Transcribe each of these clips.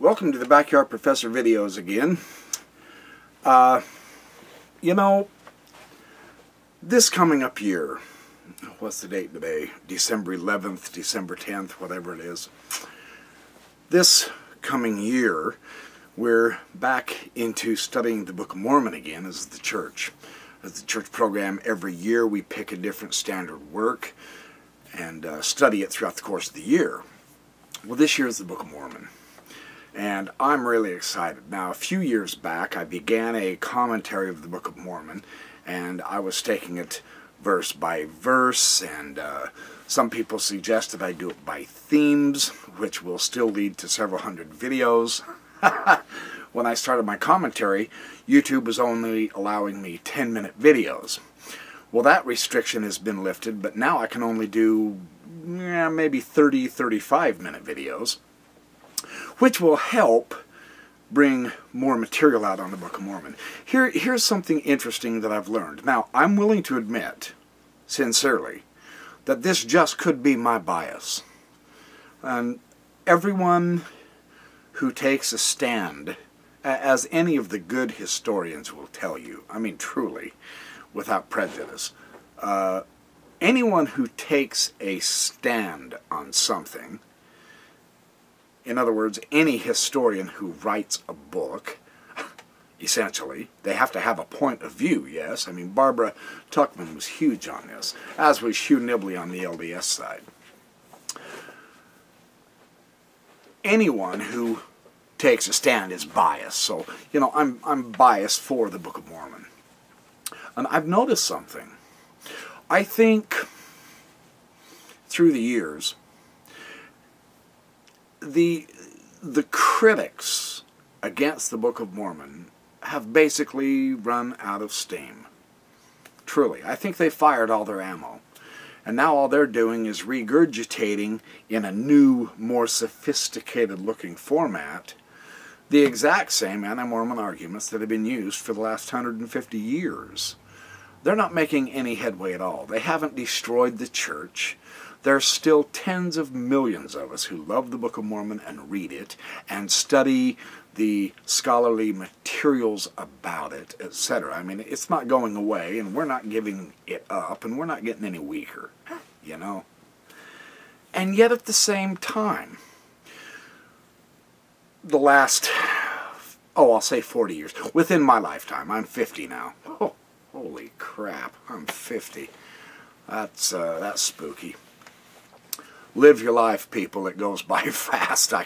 Welcome to the Backyard Professor videos again. You know, this coming up year, what's the date today? December 11th, December 10th, whatever it is. This coming year, we're back into studying the Book of Mormon again as the church. As the church program, every year we pick a different standard work and study it throughout the course of the year. Well, this year is the Book of Mormon. And I'm really excited. Now, a few years back, I began a commentary of the Book of Mormon, and I was taking it verse by verse, and some people suggested I do it by themes, which will still lead to several hundred videos. When I started my commentary, YouTube was only allowing me 10-minute videos. Well, that restriction has been lifted, but now I can only do maybe 30, 35-minute videos, which will help bring more material out on the Book of Mormon. Here's something interesting that I've learned. Now, I'm willing to admit, sincerely, that this just could be my bias. And everyone who takes a stand, as any of the good historians will tell you, I mean truly, without prejudice, anyone who takes a stand on something, in other words, any historian who writes a book, essentially, they have to have a point of view, yes? I mean, Barbara Tuchman was huge on this, as was Hugh Nibley on the LDS side. Anyone who takes a stand is biased, so, you know, I'm biased for the Book of Mormon. And I've noticed something. I think, through the years, the critics against the Book of Mormon have basically run out of steam. Truly. I think they fired all their ammo. And now all they're doing is regurgitating in a new, more sophisticated-looking format the exact same anti-Mormon arguments that have been used for the last 150 years. They're not making any headway at all. They haven't destroyed the church. There's still tens of millions of us who love the Book of Mormon and read it and study the scholarly materials about it, etc. I mean, it's not going away, and we're not giving it up, and we're not getting any weaker, you know. And yet at the same time, the last, I'll say 40 years, within my lifetime, I'm 50 now. Oh, holy crap, I'm 50. That's spooky. Live your life, people. It goes by fast. I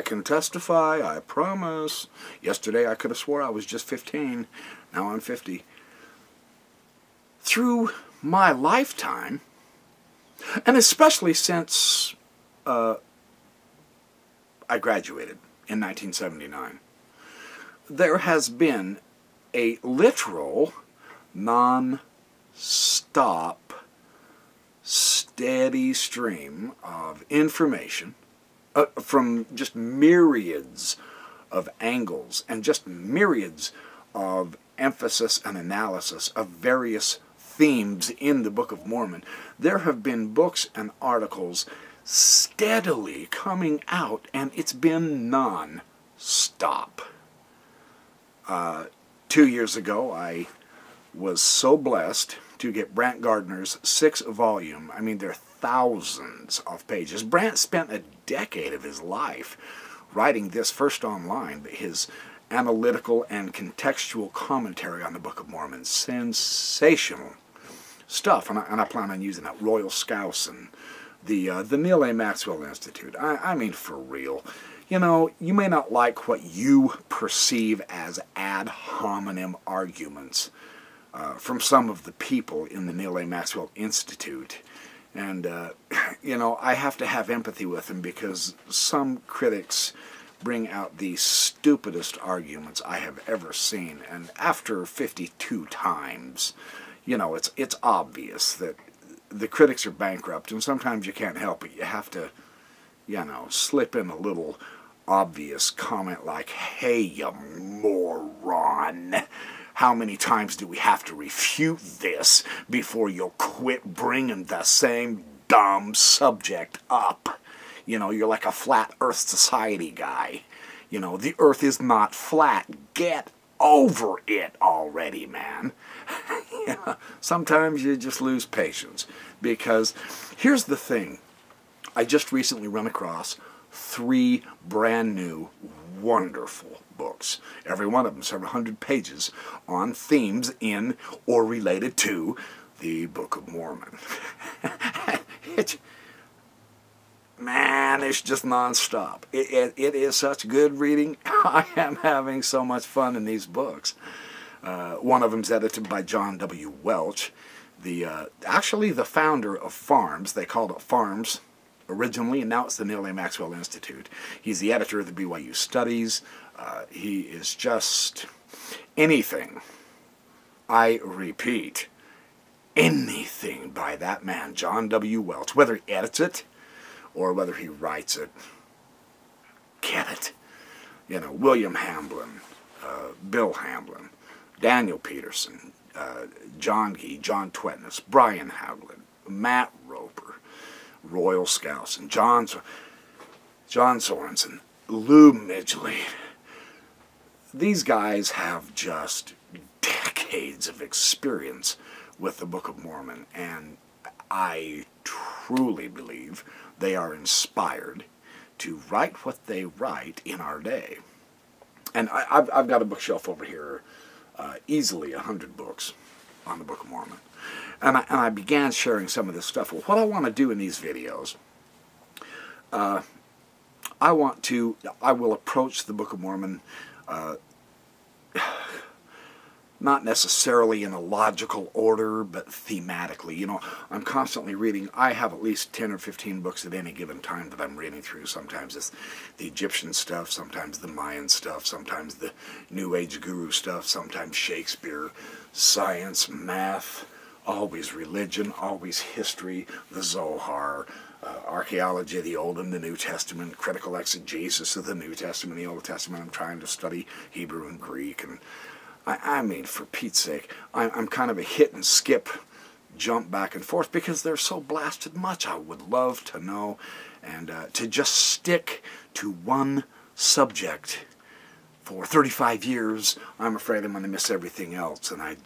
can testify, I promise. Yesterday I could have swore I was just 15. Now I'm 50. Through my lifetime, and especially since I graduated in 1979, there has been a literal, non-stop, steady stream of information from just myriads of angles and just myriads of emphasis and analysis of various themes in the Book of Mormon. There have been books and articles steadily coming out, and it's been non-stop. 2 years ago, I was so blessed to get Brant Gardner's 6-volume, I mean, there are thousands of pages. Brant spent a decade of his life writing this first online, but his analytical and contextual commentary on the Book of Mormon, sensational stuff, and I plan on using that. Royal Scouse and the Neil A. Maxwell Institute. I mean, for real. You know, you may not like what you perceive as ad hominem arguments from some of the people in the Neil A. Maxwell Institute. And, you know, I have to have empathy with them because some critics bring out the stupidest arguments I have ever seen. And after 52 times, you know, it's obvious that the critics are bankrupt, and sometimes you can't help it. You have to, you know, slip in a little obvious comment like, "Hey, you moron. How many times do we have to refute this before you'll quit bringing the same dumb subject up? You know, you're like a flat earth society guy. You know, the earth is not flat. Get over it already, man. Yeah, sometimes you just lose patience. Because here's the thing. I just recently run across 3 brand new, wonderful books. Every one of them several hundred pages on themes in or related to the Book of Mormon. Man, it's just nonstop. It is such good reading. I am having so much fun in these books. One of them's edited by John W. Welch, actually the founder of Farms. They called it Farms originally, and now it's the Neal A. Maxwell Institute. He's the editor of the BYU Studies. He is just anything. I repeat, anything by that man, John W. Welch, whether he edits it or whether he writes it. Get it? You know, William Hamblin, Bill Hamblin, Daniel Peterson, John Gee, John Twetness, Brian Howland, Matt Roper, Royal Skousen, John Sorensen, Lou Midgley. These guys have just decades of experience with the Book of Mormon, and I truly believe they are inspired to write what they write in our day. And I've got a bookshelf over here, easily 100 books on the Book of Mormon. And I began sharing some of this stuff. Well, what I want to do in these videos, I will approach the Book of Mormon not necessarily in a logical order, but thematically. You know, I'm constantly reading. I have at least 10 or 15 books at any given time that I'm reading through. Sometimes it's the Egyptian stuff, sometimes the Mayan stuff, sometimes the New Age guru stuff, sometimes Shakespeare, science, math, always religion, always history, the Zohar, archaeology of the Old and the New Testament, critical exegesis of the New Testament, the Old Testament. I'm trying to study Hebrew and Greek, and I mean, for Pete's sake, I'm kind of a hit and skip, jump back and forth, because there's so blasted much I would love to know, and to just stick to one subject for 35 years, I'm afraid I'm going to miss everything else, and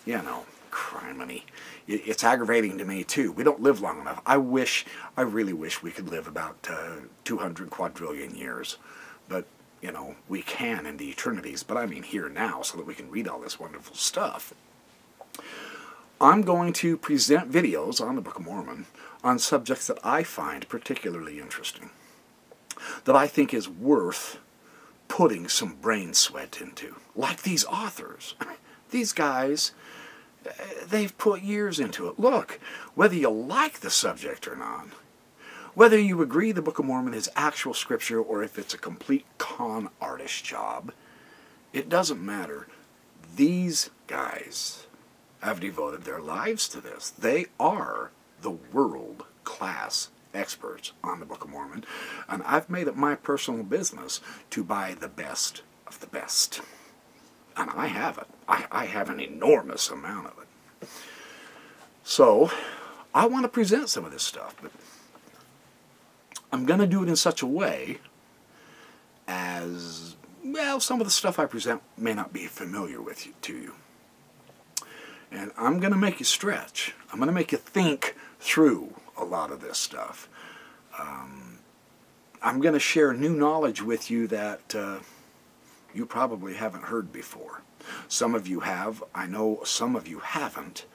you know, criminy. It's aggravating to me, too. We don't live long enough. I really wish we could live about 200 quadrillion years, but you know, we can in the eternities, but I mean here now, so that we can read all this wonderful stuff. I'm going to present videos on the Book of Mormon on subjects that I find particularly interesting, that I think is worth putting some brain sweat into. Like these authors. These guys, they've put years into it. Look, whether you like the subject or not, whether you agree the Book of Mormon is actual scripture or if it's a complete con artist job, it doesn't matter. These guys have devoted their lives to this. They are the world-class experts on the Book of Mormon, and I've made it my personal business to buy the best of the best. And I have it. I have an enormous amount of it. So, I want to present some of this stuff, but I'm going to do it in such a way as, well, some of the stuff I present may not be familiar to you. And I'm going to make you stretch. I'm going to make you think through a lot of this stuff. I'm going to share new knowledge with you that you probably haven't heard before. Some of you have. I know some of you haven't.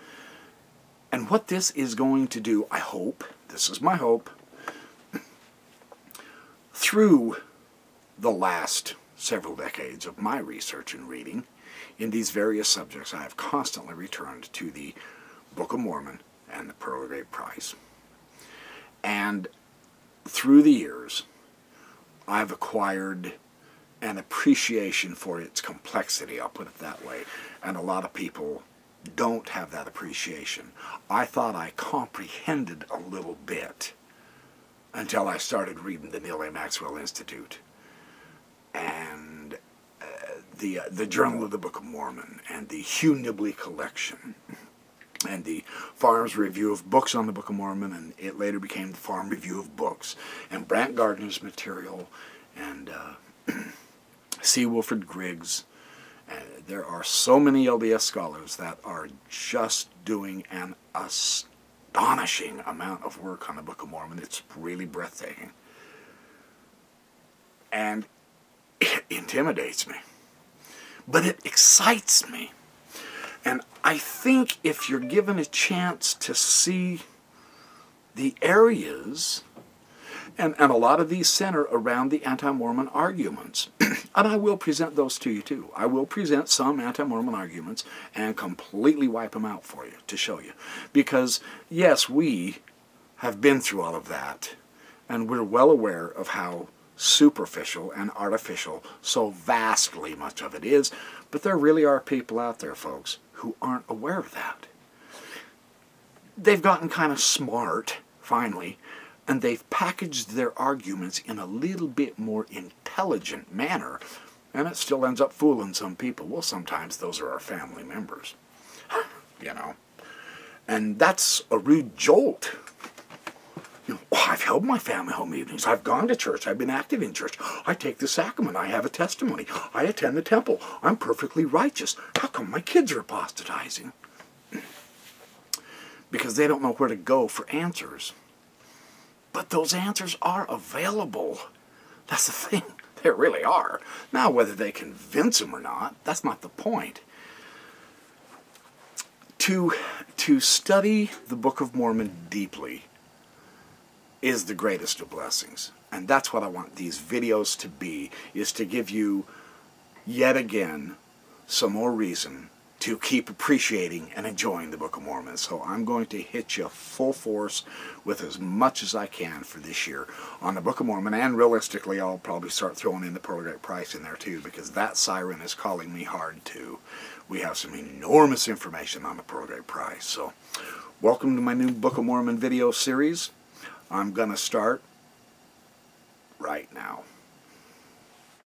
And what this is going to do, I hope, this is my hope, through the last several decades of my research and reading in these various subjects, I have constantly returned to the Book of Mormon and the Pearl of Great Price. And through the years, I've acquired an appreciation for its complexity, I'll put it that way, and a lot of people don't have that appreciation. I thought I comprehended a little bit until I started reading the Neal A. Maxwell Institute and the Journal of the Book of Mormon and the Hugh Nibley collection and the Farm's Review of Books on the Book of Mormon, and it later became the Farm Review of Books, and Brant Gardner's material, and C. Wilfred Griggs. There are so many LDS scholars that are just doing an astonishing amount of work on the Book of Mormon. It's really breathtaking. And it intimidates me. But it excites me. And I think if you're given a chance to see the areas, and a lot of these center around the anti-Mormon arguments, and I will present those to you too. I will present some anti-Mormon arguments and completely wipe them out for you to show you. Because, yes, we have been through all of that, and we're well aware of how superficial and artificial so vastly much of it is, but there really are people out there, folks, who aren't aware of that. They've gotten kind of smart, finally, and they've packaged their arguments in a little bit more intelligent manner, and it still ends up fooling some people. Well, sometimes those are our family members, you know. And that's a rude jolt. You know, oh, I've held my family home evenings. I've gone to church. I've been active in church. I take the sacrament. I have a testimony. I attend the temple. I'm perfectly righteous. How come my kids are apostatizing? Because they don't know where to go for answers. But those answers are available. That's the thing. They really are. Now, whether they convince them or not, that's not the point. To study the Book of Mormon deeply is the greatest of blessings. And that's what I want these videos to be, is to give you, yet again, some more reason to keep appreciating and enjoying the Book of Mormon. So I'm going to hit you full force with as much as I can for this year on the Book of Mormon, and realistically I'll probably start throwing in the Pearl Price in there too, because that siren is calling me hard too. We have some enormous information on the Pearl Price. So welcome to my new Book of Mormon video series. I'm going to start right now.